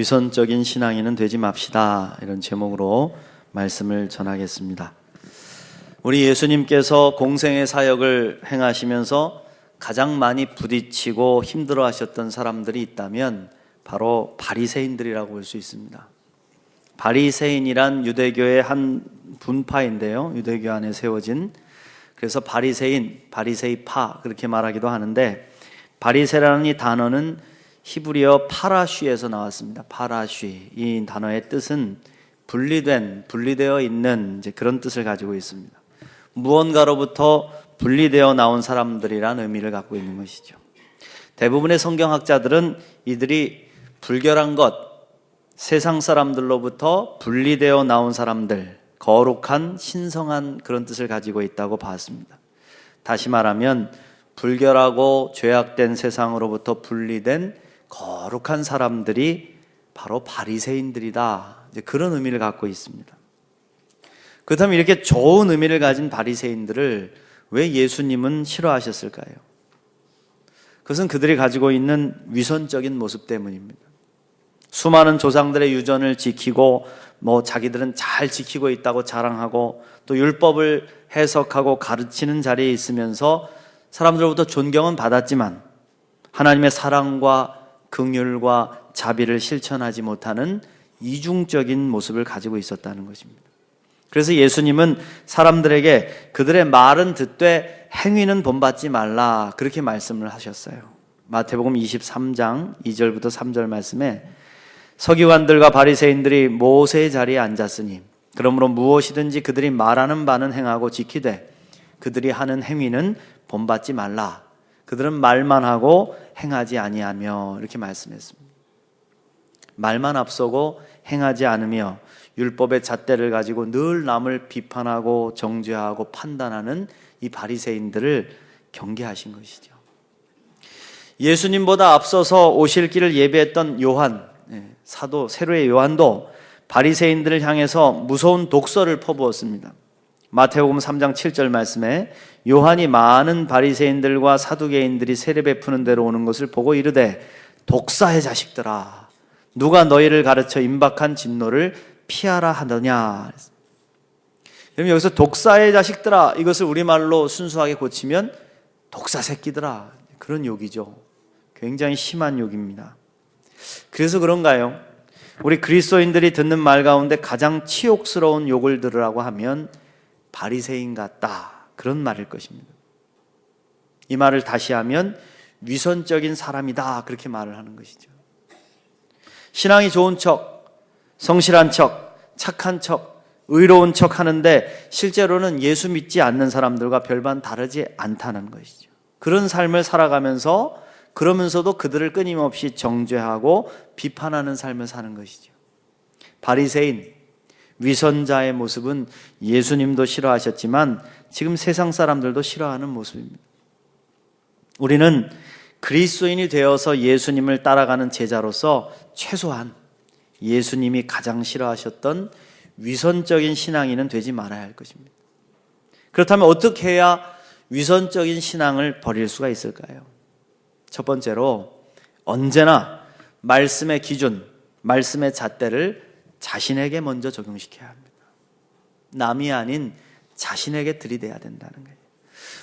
위선적인 신앙인은 되지 맙시다, 이런 제목으로 말씀을 전하겠습니다. 우리 예수님께서 공생의 사역을 행하시면서 가장 많이 부딪히고 힘들어 하셨던 사람들이 있다면 바로 바리새인들이라고 볼 수 있습니다. 바리새인이란 유대교의 한 분파인데요, 유대교 안에 세워진. 그래서 바리새인, 바리새이파 그렇게 말하기도 하는데, 바리새라는 이 단어는 히브리어 파라쉬에서 나왔습니다. 파라쉬, 이 단어의 뜻은 분리되어 있는 그런 뜻을 가지고 있습니다. 무언가로부터 분리되어 나온 사람들이란 의미를 갖고 있는 것이죠. 대부분의 성경학자들은 이들이 불결한 것, 세상 사람들로부터 분리되어 나온 사람들, 거룩한 신성한 그런 뜻을 가지고 있다고 봤습니다. 다시 말하면 불결하고 죄악된 세상으로부터 분리된 거룩한 사람들이 바로 바리새인들이다, 그런 의미를 갖고 있습니다. 그렇다면 이렇게 좋은 의미를 가진 바리새인들을 왜 예수님은 싫어하셨을까요? 그것은 그들이 가지고 있는 위선적인 모습 때문입니다. 수많은 조상들의 유전을 지키고 자기들은 잘 지키고 있다고 자랑하고 또 율법을 해석하고 가르치는 자리에 있으면서 사람들로부터 존경은 받았지만 하나님의 사랑과 긍휼과 자비를 실천하지 못하는 이중적인 모습을 가지고 있었다는 것입니다. 그래서 예수님은 사람들에게 그들의 말은 듣되 행위는 본받지 말라, 그렇게 말씀을 하셨어요. 마태복음 23장 2절부터 3절 말씀에 서기관들과 바리새인들이 모세의 자리에 앉았으니 그러므로 무엇이든지 그들이 말하는 바는 행하고 지키되 그들이 하는 행위는 본받지 말라. 그들은 말만 하고 행하지 아니하며, 이렇게 말씀했습니다. 말만 앞서고 행하지 않으며 율법의 잣대를 가지고 늘 남을 비판하고 정죄하고 판단하는 이 바리새인들을 경계하신 것이죠. 예수님보다 앞서서 오실 길을 예비했던 요한, 사도 세로의 요한도 바리새인들을 향해서 무서운 독설을 퍼부었습니다. 마태복음 3장 7절 말씀에 요한이 많은 바리새인들과 사두개인들이 세례 베푸는 데로 오는 것을 보고 이르되 독사의 자식들아, 누가 너희를 가르쳐 임박한 진노를 피하라 하더냐. 그럼 여기서 독사의 자식들아, 이것을 우리말로 순수하게 고치면 독사 새끼들아, 그런 욕이죠. 굉장히 심한 욕입니다. 그래서 그런가요? 우리 그리스도인들이 듣는 말 가운데 가장 치욕스러운 욕을 들으라고 하면 바리새인 같다, 그런 말일 것입니다. 이 말을 다시 하면 위선적인 사람이다, 그렇게 말을 하는 것이죠. 신앙이 좋은 척, 성실한 척, 착한 척, 의로운 척 하는데 실제로는 예수 믿지 않는 사람들과 별반 다르지 않다는 것이죠. 그런 삶을 살아가면서 그러면서도 그들을 끊임없이 정죄하고 비판하는 삶을 사는 것이죠. 바리새인, 위선자의 모습은 예수님도 싫어하셨지만 지금 세상 사람들도 싫어하는 모습입니다. 우리는 그리스도인이 되어서 예수님을 따라가는 제자로서 최소한 예수님이 가장 싫어하셨던 위선적인 신앙인은 되지 말아야 할 것입니다. 그렇다면 어떻게 해야 위선적인 신앙을 버릴 수가 있을까요? 첫 번째로 언제나 말씀의 기준, 말씀의 잣대를 자신에게 먼저 적용시켜야 합니다. 남이 아닌 자신에게 들이대야 된다는 거예요.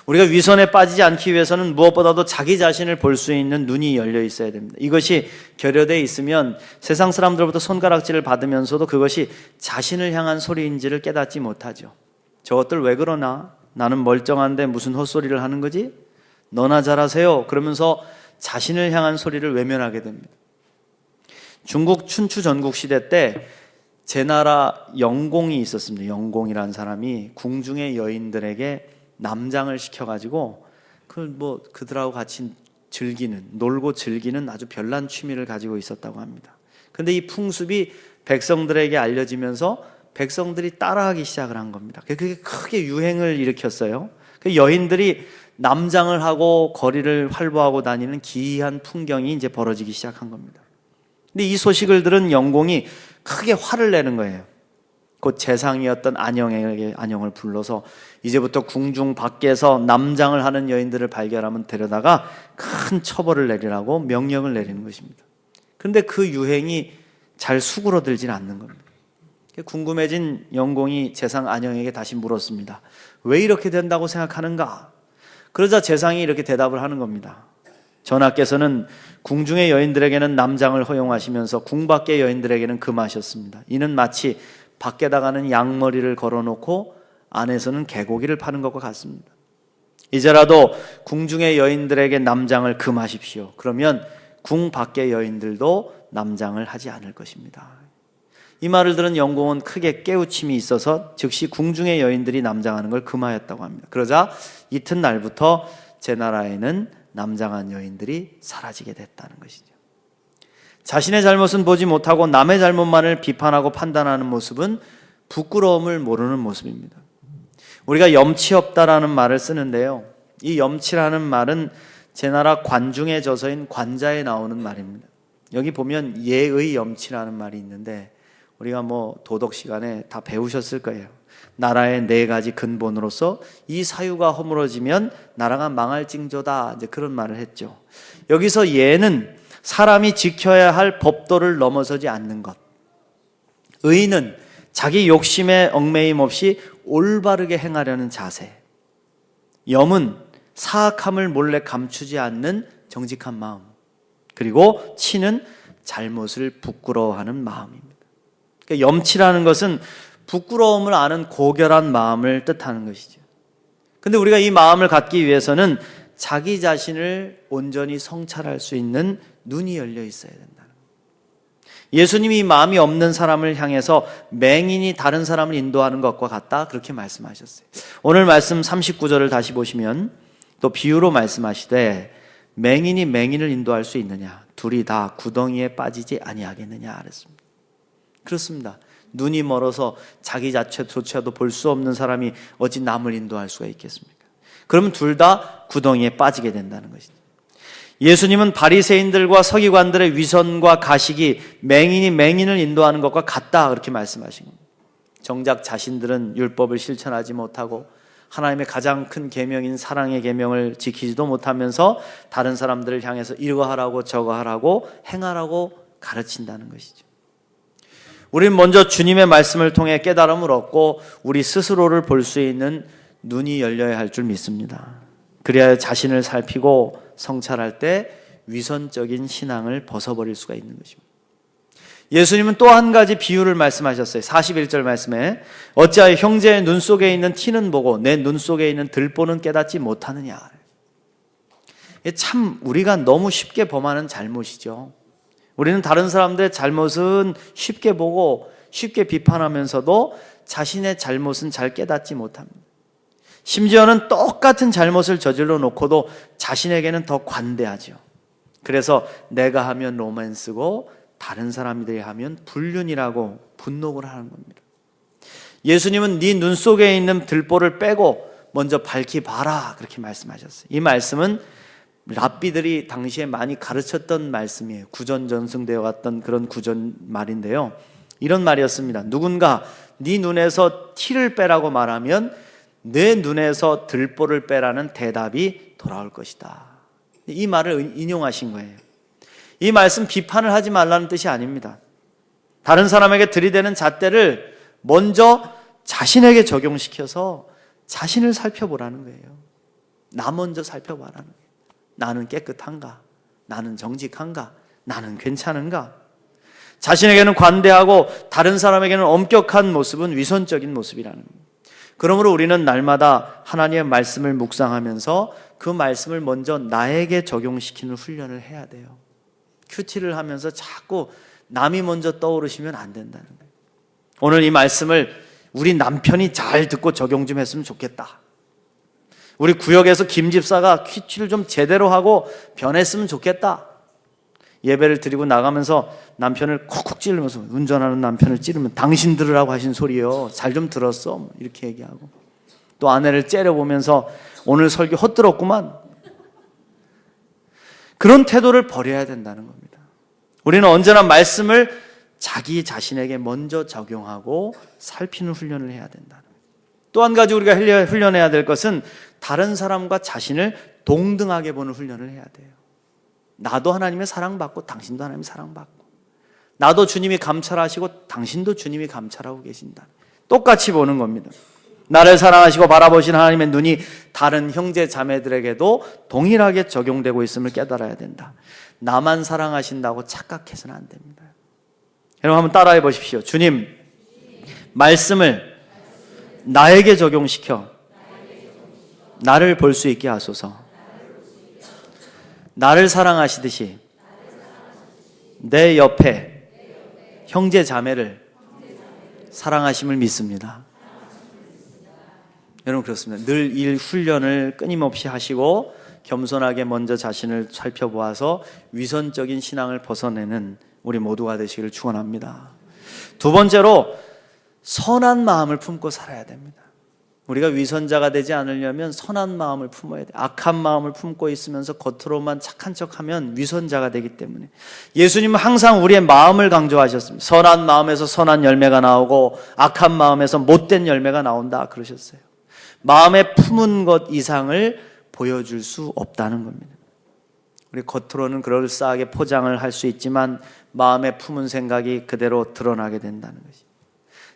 우리가 위선에 빠지지 않기 위해서는 무엇보다도 자기 자신을 볼 수 있는 눈이 열려 있어야 됩니다. 이것이 결여되어 있으면 세상 사람들로부터 손가락질을 받으면서도 그것이 자신을 향한 소리인지를 깨닫지 못하죠. 저것들 왜 그러나? 나는 멀쩡한데 무슨 헛소리를 하는 거지? 너나 잘하세요. 그러면서 자신을 향한 소리를 외면하게 됩니다. 중국 춘추 전국 시대 때 제나라 영공이 있었습니다. 영공이라는 사람이 궁중의 여인들에게 남장을 시켜가지고 그들하고 같이 놀고 즐기는 아주 별난 취미를 가지고 있었다고 합니다. 그런데 이 풍습이 백성들에게 알려지면서 백성들이 따라하기 시작을 한 겁니다. 그게 크게 유행을 일으켰어요. 여인들이 남장을 하고 거리를 활보하고 다니는 기이한 풍경이 이제 벌어지기 시작한 겁니다. 근데 이 소식을 들은 영공이 크게 화를 내는 거예요. 곧 재상이었던 안영에게 안영을 불러서 이제부터 궁중 밖에서 남장을 하는 여인들을 발견하면 데려다가 큰 처벌을 내리라고 명령을 내리는 것입니다. 그런데 그 유행이 잘 수그러들진 않는 겁니다. 궁금해진 영공이 재상 안영에게 다시 물었습니다. 왜 이렇게 된다고 생각하는가? 그러자 재상이 이렇게 대답을 하는 겁니다. 전하께서는 궁중의 여인들에게는 남장을 허용하시면서 궁 밖의 여인들에게는 금하셨습니다. 이는 마치 밖에다가는 양머리를 걸어놓고 안에서는 개고기를 파는 것과 같습니다. 이제라도 궁중의 여인들에게 남장을 금하십시오. 그러면 궁 밖의 여인들도 남장을 하지 않을 것입니다. 이 말을 들은 영공은 크게 깨우침이 있어서 즉시 궁중의 여인들이 남장하는 걸 금하였다고 합니다. 그러자 이튿날부터 제 나라에는 남장한 여인들이 사라지게 됐다는 것이죠. 자신의 잘못은 보지 못하고 남의 잘못만을 비판하고 판단하는 모습은 부끄러움을 모르는 모습입니다. 우리가 염치 없다라는 말을 쓰는데요, 이 염치라는 말은 제 나라 관중의 저서인 관자에 나오는 말입니다. 여기 보면 예의 염치라는 말이 있는데 우리가 도덕 시간에 다 배우셨을 거예요. 나라의 4가지 근본으로서 이 사유가 허물어지면 나라가 망할 징조다, 이제 그런 말을 했죠. 여기서 예는 사람이 지켜야 할 법도를 넘어서지 않는 것, 의는 자기 욕심에 얽매임 없이 올바르게 행하려는 자세, 염은 사악함을 몰래 감추지 않는 정직한 마음, 그리고 치는 잘못을 부끄러워하는 마음입니다. 그러니까 염치라는 것은 부끄러움을 아는 고결한 마음을 뜻하는 것이죠. 근데 우리가 이 마음을 갖기 위해서는 자기 자신을 온전히 성찰할 수 있는 눈이 열려 있어야 된다는 거예요. 예수님이 이 마음이 없는 사람을 향해서 맹인이 다른 사람을 인도하는 것과 같다, 그렇게 말씀하셨어요. 오늘 말씀 39절을 다시 보시면 또 비유로 말씀하시되 맹인이 맹인을 인도할 수 있느냐? 둘이 다 구덩이에 빠지지 아니하겠느냐 그랬습니다. 그렇습니다. 눈이 멀어서 자기 자체조차도 볼 수 없는 사람이 어찌 남을 인도할 수가 있겠습니까? 그러면 둘 다 구덩이에 빠지게 된다는 것이죠. 예수님은 바리새인들과 서기관들의 위선과 가식이 맹인이 맹인을 인도하는 것과 같다, 그렇게 말씀하신 겁니다. 정작 자신들은 율법을 실천하지 못하고 하나님의 가장 큰 계명인 사랑의 계명을 지키지도 못하면서 다른 사람들을 향해서 이거 하라고 저거 하라고 행하라고 가르친다는 것이죠. 우리는 먼저 주님의 말씀을 통해 깨달음을 얻고 우리 스스로를 볼 수 있는 눈이 열려야 할 줄 믿습니다. 그래야 자신을 살피고 성찰할 때 위선적인 신앙을 벗어버릴 수가 있는 것입니다. 예수님은 또 한 가지 비유를 말씀하셨어요. 41절 말씀에 어찌하여 형제의 눈 속에 있는 티는 보고 내 눈 속에 있는 들보는 깨닫지 못하느냐. 참 우리가 너무 쉽게 범하는 잘못이죠. 우리는 다른 사람들의 잘못은 쉽게 보고 쉽게 비판하면서도 자신의 잘못은 잘 깨닫지 못합니다. 심지어는 똑같은 잘못을 저질러 놓고도 자신에게는 더 관대하죠. 그래서 내가 하면 로맨스고 다른 사람들이 하면 불륜이라고 분노를 하는 겁니다. 예수님은 네 눈 속에 있는 들보를 빼고 먼저 밝히 봐라, 그렇게 말씀하셨어요. 이 말씀은 랍비들이 당시에 많이 가르쳤던 말씀이에요. 구전전승되어 왔던 그런 구전 말인데요, 이런 말이었습니다. 누군가 네 눈에서 티를 빼라고 말하면 내 눈에서 들보를 빼라는 대답이 돌아올 것이다. 이 말을 인용하신 거예요. 이 말씀 비판을 하지 말라는 뜻이 아닙니다. 다른 사람에게 들이대는 잣대를 먼저 자신에게 적용시켜서 자신을 살펴보라는 거예요. 나 먼저 살펴봐라는 거예요. 나는 깨끗한가? 나는 정직한가? 나는 괜찮은가? 자신에게는 관대하고 다른 사람에게는 엄격한 모습은 위선적인 모습이라는 겁니다. 그러므로 우리는 날마다 하나님의 말씀을 묵상하면서 그 말씀을 먼저 나에게 적용시키는 훈련을 해야 돼요. 큐티를 하면서 자꾸 남이 먼저 떠오르시면 안 된다는 거예요. 오늘 이 말씀을 우리 남편이 잘 듣고 적용 좀 했으면 좋겠다. 우리 구역에서 김 집사가 퀴치를 좀 제대로 하고 변했으면 좋겠다. 예배를 드리고 나가면서 남편을 콕콕 찌르면서, 운전하는 남편을 찌르면 당신 들으라고 하신 소리요, 잘 좀 들었어, 이렇게 얘기하고, 또 아내를 째려보면서 오늘 설교 헛들었구만, 그런 태도를 버려야 된다는 겁니다. 우리는 언제나 말씀을 자기 자신에게 먼저 적용하고 살피는 훈련을 해야 된다는 거예요. 또 한 가지 우리가 훈련해야 될 것은 다른 사람과 자신을 동등하게 보는 훈련을 해야 돼요. 나도 하나님의 사랑받고 당신도 하나님의 사랑받고, 나도 주님이 감찰하시고 당신도 주님이 감찰하고 계신다. 똑같이 보는 겁니다. 나를 사랑하시고 바라보신 하나님의 눈이 다른 형제 자매들에게도 동일하게 적용되고 있음을 깨달아야 된다. 나만 사랑하신다고 착각해서는 안 됩니다. 여러분 한번 따라해 보십시오. 주님, 말씀을 나에게 적용시켜 나를 볼 수 있게 하소서. 나를 사랑하시듯이 내 옆에 형제 자매를 사랑하심을 믿습니다. 여러분 그렇습니다. 늘 일 훈련을 끊임없이 하시고 겸손하게 먼저 자신을 살펴보아서 위선적인 신앙을 벗어내는 우리 모두가 되시기를 축원합니다. 두 번째로 선한 마음을 품고 살아야 됩니다. 우리가 위선자가 되지 않으려면 선한 마음을 품어야 돼요. 악한 마음을 품고 있으면서 겉으로만 착한 척하면 위선자가 되기 때문에 예수님은 항상 우리의 마음을 강조하셨습니다. 선한 마음에서 선한 열매가 나오고 악한 마음에서 못된 열매가 나온다 그러셨어요. 마음에 품은 것 이상을 보여줄 수 없다는 겁니다. 우리 겉으로는 그럴싸하게 포장을 할 수 있지만 마음에 품은 생각이 그대로 드러나게 된다는 것이.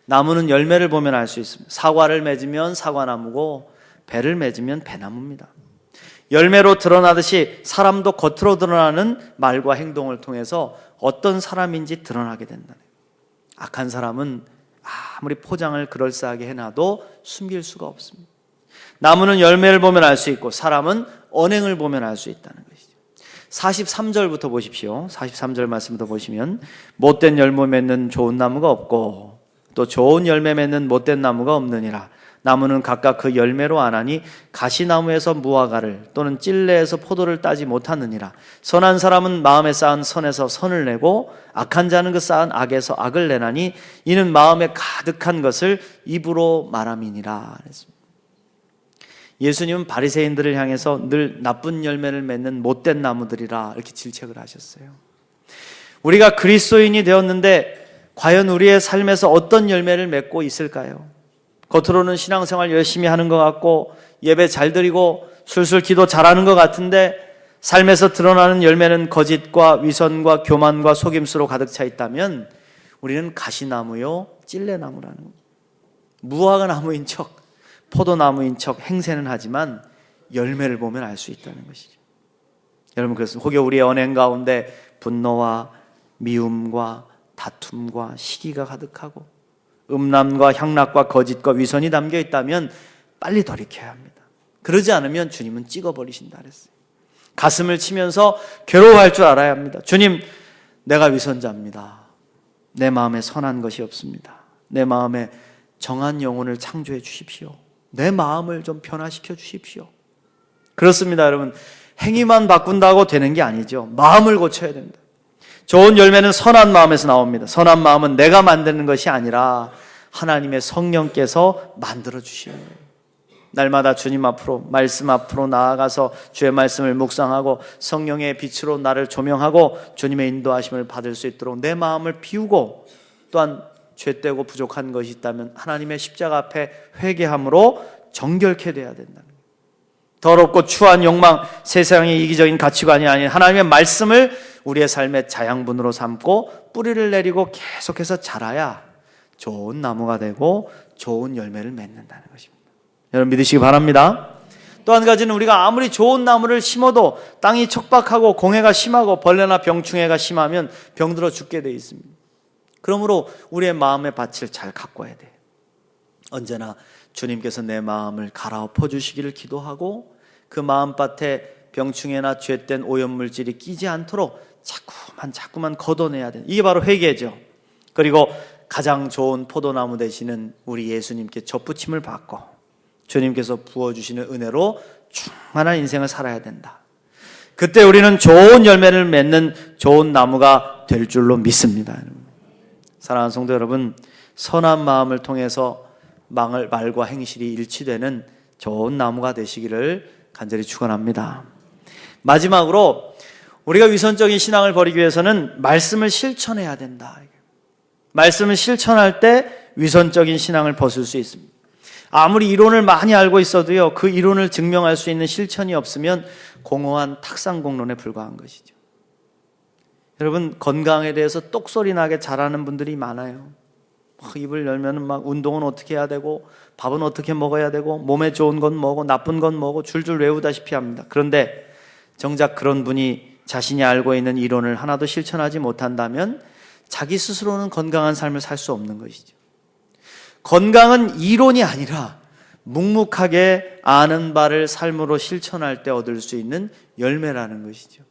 나무는 열매를 보면 알 수 있습니다. 사과를 맺으면 사과나무고 배를 맺으면 배나무입니다. 열매로 드러나듯이 사람도 겉으로 드러나는 말과 행동을 통해서 어떤 사람인지 드러나게 된다는 거예요. 악한 사람은 아무리 포장을 그럴싸하게 해놔도 숨길 수가 없습니다. 나무는 열매를 보면 알 수 있고 사람은 언행을 보면 알 수 있다는 것이죠. 43절부터 보십시오. 43절 말씀부터 보시면 못된 열매 맺는 좋은 나무가 없고 또 좋은 열매 맺는 못된 나무가 없느니라. 나무는 각각 그 열매로 아나니 가시나무에서 무화과를 또는 찔레에서 포도를 따지 못하느니라. 선한 사람은 마음에 쌓은 선에서 선을 내고 악한 자는 그 쌓은 악에서 악을 내나니 이는 마음에 가득한 것을 입으로 말함이니라. 예수님은 바리새인들을 향해서 늘 나쁜 열매를 맺는 못된 나무들이라 이렇게 질책을 하셨어요. 우리가 그리스도인이 되었는데 과연 우리의 삶에서 어떤 열매를 맺고 있을까요? 겉으로는 신앙생활 열심히 하는 것 같고 예배 잘 드리고 술술 기도 잘하는 것 같은데 삶에서 드러나는 열매는 거짓과 위선과 교만과 속임수로 가득 차 있다면 우리는 가시나무요 찔레나무라는 겁니다. 무화과 나무인 척 포도나무인 척 행세는 하지만 열매를 보면 알 수 있다는 것이죠. 여러분 그렇습니다. 혹여 우리의 언행 가운데 분노와 미움과 다툼과 시기가 가득하고 음란과 향락과 거짓과 위선이 담겨 있다면 빨리 돌이켜야 합니다. 그러지 않으면 주님은 찍어버리신다 그랬어요. 가슴을 치면서 괴로워할 줄 알아야 합니다. 주님, 내가 위선자입니다. 내 마음에 선한 것이 없습니다. 내 마음에 정한 영혼을 창조해 주십시오. 내 마음을 좀 변화시켜 주십시오. 그렇습니다, 여러분. 행위만 바꾼다고 되는 게 아니죠. 마음을 고쳐야 됩니다. 좋은 열매는 선한 마음에서 나옵니다. 선한 마음은 내가 만드는 것이 아니라 하나님의 성령께서 만들어 주시는 거예요. 날마다 주님 앞으로 말씀 앞으로 나아가서 주의 말씀을 묵상하고 성령의 빛으로 나를 조명하고 주님의 인도하심을 받을 수 있도록 내 마음을 비우고 또한 죄되고 부족한 것이 있다면 하나님의 십자가 앞에 회개함으로 정결케 돼야 된다는 거예요. 더럽고 추한 욕망, 세상의 이기적인 가치관이 아닌 하나님의 말씀을 우리의 삶의 자양분으로 삼고 뿌리를 내리고 계속해서 자라야 좋은 나무가 되고 좋은 열매를 맺는다는 것입니다. 여러분 믿으시기 바랍니다. 또 한 가지는 우리가 아무리 좋은 나무를 심어도 땅이 척박하고 공해가 심하고 벌레나 병충해가 심하면 병들어 죽게 되어 있습니다. 그러므로 우리의 마음의 밭을 잘 가꿔야 돼요. 언제나 주님께서 내 마음을 갈아엎어 주시기를 기도하고 그 마음밭에 병충해나 죄된 오염물질이 끼지 않도록 자꾸만 걷어내야 돼요. 이게 바로 회개죠. 그리고 가장 좋은 포도나무 되시는 우리 예수님께 접붙임을 받고 주님께서 부어주시는 은혜로 충만한 인생을 살아야 된다. 그때 우리는 좋은 열매를 맺는 좋은 나무가 될 줄로 믿습니다. 사랑하는 성도 여러분, 선한 마음을 통해서 말과 행실이 일치되는 좋은 나무가 되시기를 간절히 축원합니다. 마지막으로 우리가 위선적인 신앙을 버리기 위해서는 말씀을 실천해야 된다. 말씀을 실천할 때 위선적인 신앙을 벗을 수 있습니다. 아무리 이론을 많이 알고 있어도요, 그 이론을 증명할 수 있는 실천이 없으면 공허한 탁상공론에 불과한 것이죠. 여러분, 건강에 대해서 똑소리 나게 잘하는 분들이 많아요. 입을 열면은 막 운동은 어떻게 해야 되고, 밥은 어떻게 먹어야 되고, 몸에 좋은 건 뭐고, 나쁜 건 뭐고, 줄줄 외우다시피 합니다. 그런데 정작 그런 분이 자신이 알고 있는 이론을 하나도 실천하지 못한다면 자기 스스로는 건강한 삶을 살 수 없는 것이죠. 건강은 이론이 아니라 묵묵하게 아는 바를 삶으로 실천할 때 얻을 수 있는 열매라는 것이죠.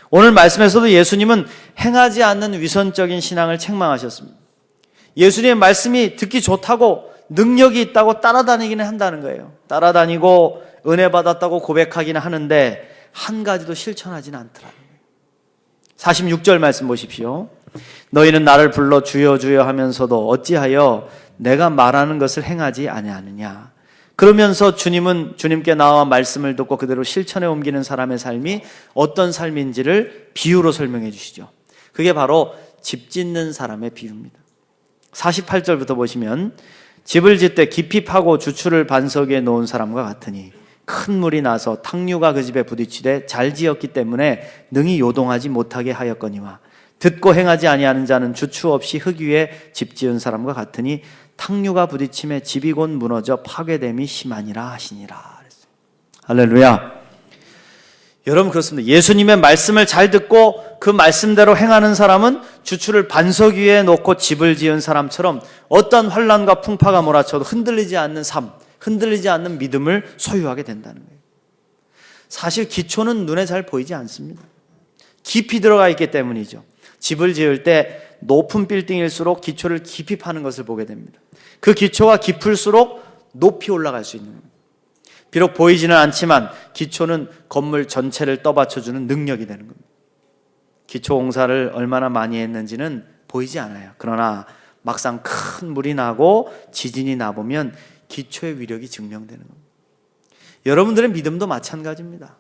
오늘 말씀에서도 예수님은 행하지 않는 위선적인 신앙을 책망하셨습니다. 예수님의 말씀이 듣기 좋다고 능력이 있다고 따라다니기는 한다는 거예요. 따라다니고 은혜 받았다고 고백하기는 하는데 한 가지도 실천하지는 않더라고요. 46절 말씀 보십시오. 너희는 나를 불러 주여 주여 하면서도 어찌하여 내가 말하는 것을 행하지 아니하느냐. 그러면서 주님께 나와 말씀을 듣고 그대로 실천에 옮기는 사람의 삶이 어떤 삶인지를 비유로 설명해 주시죠. 그게 바로 집 짓는 사람의 비유입니다. 48절부터 보시면 집을 짓되 깊이 파고 주추를 반석 위에 놓은 사람과 같으니 큰 물이 나서 탕류가 그 집에 부딪히되 잘 지었기 때문에 능히 요동하지 못하게 하였거니와 듣고 행하지 아니하는 자는 주추 없이 흙 위에 집 지은 사람과 같으니 탕류가 부딪힘에 집이 곧 무너져 파괴됨이 심하니라 하시니라. 할렐루야. 여러분, 그렇습니다. 예수님의 말씀을 잘 듣고 그 말씀대로 행하는 사람은 주추를 반석 위에 놓고 집을 지은 사람처럼 어떤 환난과 풍파가 몰아쳐도 흔들리지 않는 삶, 흔들리지 않는 믿음을 소유하게 된다는 거예요. 사실 기초는 눈에 잘 보이지 않습니다. 깊이 들어가 있기 때문이죠. 집을 지을 때 높은 빌딩일수록 기초를 깊이 파는 것을 보게 됩니다. 그 기초가 깊을수록 높이 올라갈 수 있는 겁니다. 비록 보이지는 않지만 기초는 건물 전체를 떠받쳐주는 능력이 되는 겁니다. 기초 공사를 얼마나 많이 했는지는 보이지 않아요. 그러나 막상 큰 물이 나고 지진이 나보면 기초의 위력이 증명되는 겁니다. 여러분들의 믿음도 마찬가지입니다.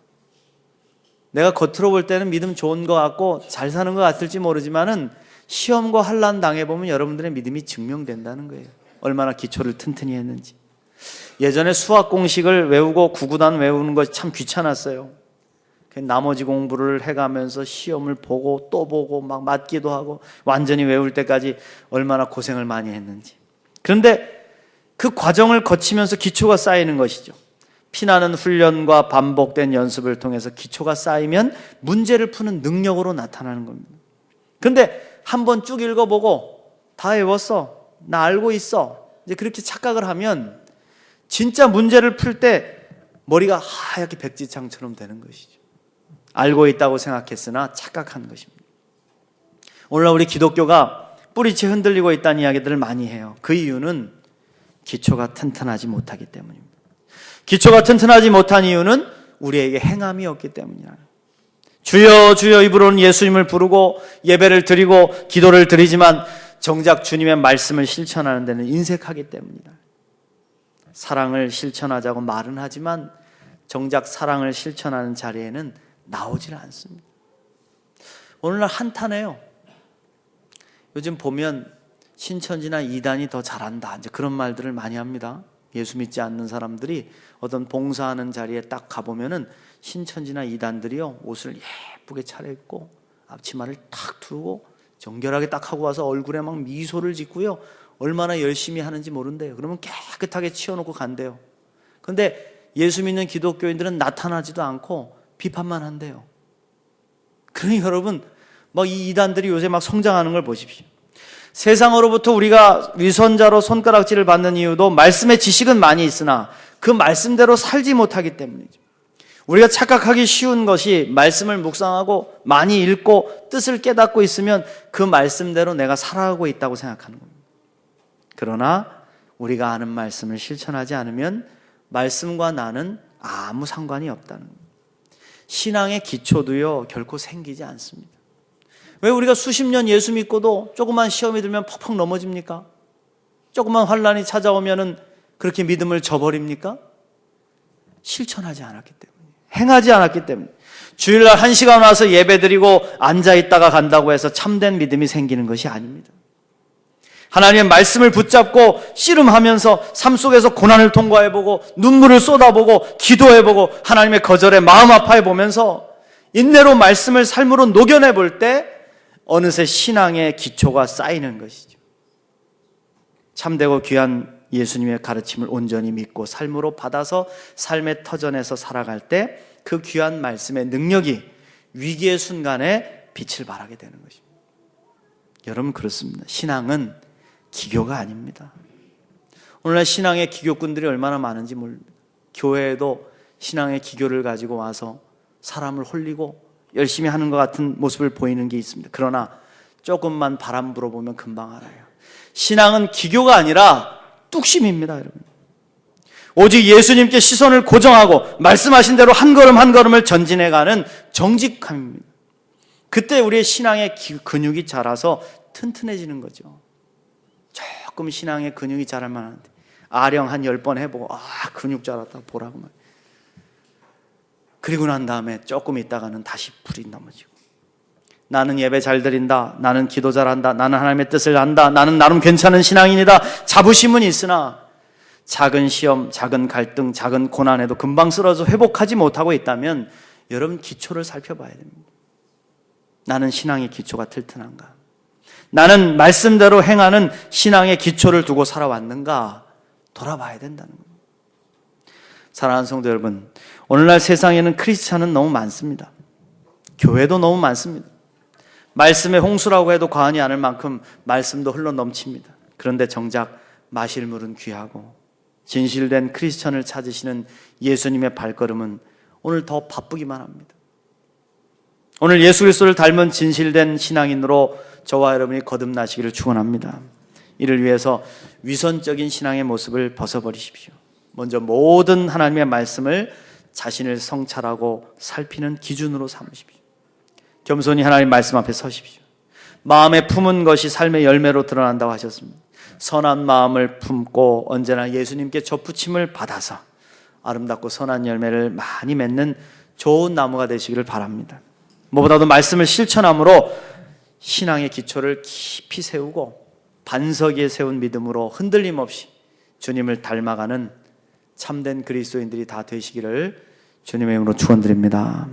내가 겉으로 볼 때는 믿음 좋은 것 같고 잘 사는 것 같을지 모르지만은 시험과 환난 당해보면 여러분들의 믿음이 증명된다는 거예요. 얼마나 기초를 튼튼히 했는지. 예전에 수학 공식을 외우고 구구단 외우는 것이 참 귀찮았어요. 나머지 공부를 해가면서 시험을 보고 또 보고 막 맞기도 하고 완전히 외울 때까지 얼마나 고생을 많이 했는지. 그런데 그 과정을 거치면서 기초가 쌓이는 것이죠. 피나는 훈련과 반복된 연습을 통해서 기초가 쌓이면 문제를 푸는 능력으로 나타나는 겁니다. 그런데 한번 쭉 읽어보고 다 외웠어, 나 알고 있어, 이제 그렇게 착각을 하면 진짜 문제를 풀 때 머리가 하얗게 백지창처럼 되는 것이죠. 알고 있다고 생각했으나 착각한 것입니다. 오늘날 우리 기독교가 뿌리채 흔들리고 있다는 이야기들을 많이 해요. 그 이유는 기초가 튼튼하지 못하기 때문입니다. 기초가 튼튼하지 못한 이유는 우리에게 행함이 없기 때문이라. 주여 주여 입으로는 예수님을 부르고 예배를 드리고 기도를 드리지만 정작 주님의 말씀을 실천하는 데는 인색하기 때문이다. 사랑을 실천하자고 말은 하지만 정작 사랑을 실천하는 자리에는 나오질 않습니다. 오늘날 한탄해요. 요즘 보면 신천지나 이단이 더 잘한다, 이제 그런 말들을 많이 합니다. 예수 믿지 않는 사람들이 어떤 봉사하는 자리에 딱 가보면은 신천지나 이단들이요, 옷을 예쁘게 차려입고 앞치마를 탁 두르고 정결하게 딱 하고 와서 얼굴에 막 미소를 짓고요, 얼마나 열심히 하는지 모른대요. 그러면 깨끗하게 치워놓고 간대요. 그런데 예수 믿는 기독교인들은 나타나지도 않고 비판만 한대요. 그러니 여러분, 막 이 이단들이 요새 막 성장하는 걸 보십시오. 세상으로부터 우리가 위선자로 손가락질을 받는 이유도 말씀의 지식은 많이 있으나 그 말씀대로 살지 못하기 때문이죠. 우리가 착각하기 쉬운 것이 말씀을 묵상하고 많이 읽고 뜻을 깨닫고 있으면 그 말씀대로 내가 살아가고 있다고 생각하는 겁니다. 그러나 우리가 아는 말씀을 실천하지 않으면 말씀과 나는 아무 상관이 없다는 겁니다. 신앙의 기초도요, 결코 생기지 않습니다. 왜 우리가 수십 년 예수 믿고도 조그만 시험이 들면 퍽퍽 넘어집니까? 조그만 환난이 찾아오면은 그렇게 믿음을 저버립니까? 실천하지 않았기 때문에, 행하지 않았기 때문에. 주일날 1시간 와서 예배드리고 앉아있다가 간다고 해서 참된 믿음이 생기는 것이 아닙니다. 하나님의 말씀을 붙잡고 씨름하면서 삶 속에서 고난을 통과해보고 눈물을 쏟아보고 기도해보고 하나님의 거절에 마음 아파해보면서 인내로 말씀을 삶으로 녹여내 볼 때 어느새 신앙의 기초가 쌓이는 것이죠. 참되고 귀한 예수님의 가르침을 온전히 믿고 삶으로 받아서 삶의 터전에서 살아갈 때 그 귀한 말씀의 능력이 위기의 순간에 빛을 발하게 되는 것입니다. 여러분, 그렇습니다. 신앙은 기교가 아닙니다. 오늘날 신앙의 기교꾼들이 얼마나 많은지 모릅니다. 교회에도 신앙의 기교를 가지고 와서 사람을 홀리고 열심히 하는 것 같은 모습을 보이는 게 있습니다. 그러나 조금만 바람 불어보면 금방 알아요. 신앙은 기교가 아니라 뚝심입니다, 여러분. 오직 예수님께 시선을 고정하고 말씀하신 대로 한 걸음 한 걸음을 전진해가는 정직함입니다. 그때 우리의 신앙의 근육이 자라서 튼튼해지는 거죠. 조금 신앙의 근육이 자랄 만한데 아령 한 10번 해보고 근육 자랐다 보라고 말. 그리고 난 다음에 조금 있다가는 다시 불이 넘어지고, 나는 예배 잘 드린다, 나는 기도 잘한다, 나는 하나님의 뜻을 안다, 나는 나름 괜찮은 신앙인이다, 자부심은 있으나 작은 시험, 작은 갈등, 작은 고난에도 금방 쓰러져 회복하지 못하고 있다면 여러분, 기초를 살펴봐야 됩니다. 나는 신앙의 기초가 튼튼한가? 나는 말씀대로 행하는 신앙의 기초를 두고 살아왔는가? 돌아봐야 된다는 겁니다. 사랑하는 성도 여러분, 오늘날 세상에는 크리스찬은 너무 많습니다. 교회도 너무 많습니다. 말씀의 홍수라고 해도 과언이 아닐 만큼 말씀도 흘러 넘칩니다. 그런데 정작 마실 물은 귀하고 진실된 크리스천을 찾으시는 예수님의 발걸음은 오늘 더 바쁘기만 합니다. 오늘 예수 그리스도를 닮은 진실된 신앙인으로 저와 여러분이 거듭나시기를 축원합니다. 이를 위해서 위선적인 신앙의 모습을 벗어버리십시오. 먼저 모든 하나님의 말씀을 자신을 성찰하고 살피는 기준으로 삼으십시오. 겸손히 하나님 말씀 앞에 서십시오. 마음에 품은 것이 삶의 열매로 드러난다고 하셨습니다. 선한 마음을 품고 언제나 예수님께 접붙임을 받아서 아름답고 선한 열매를 많이 맺는 좋은 나무가 되시기를 바랍니다. 무엇보다도 말씀을 실천함으로 신앙의 기초를 깊이 세우고 반석 위에 세운 믿음으로 흔들림 없이 주님을 닮아가는 참된 그리스도인들이 다 되시기를 주님의 이름으로 축원드립니다.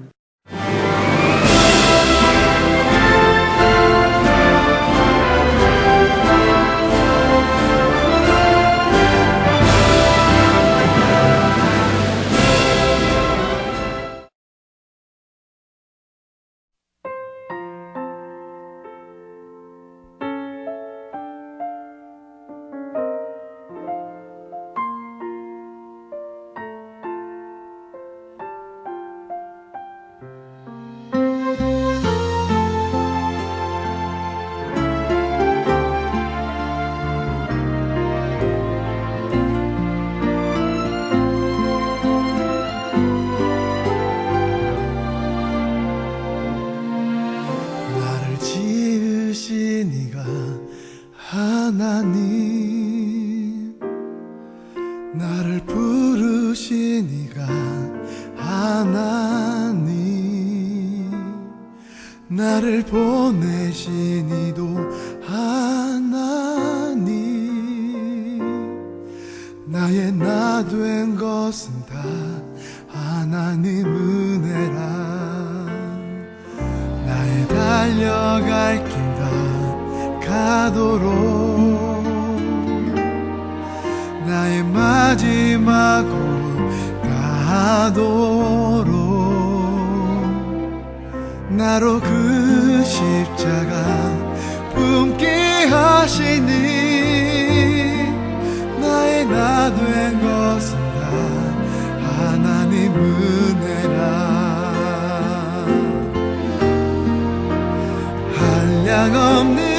하나님, 나를 부르시니가 하나님, 나를 보내시니도 하나님, 나의 나 된 것은 다 하나님 은혜라. 나의 달려갈 길 다 가도록, 나의 마지막으로 가도록, 나로 그 십자가 품게 하시니, 나의 나 된 것은 다 하나님 은혜라. 한량 없는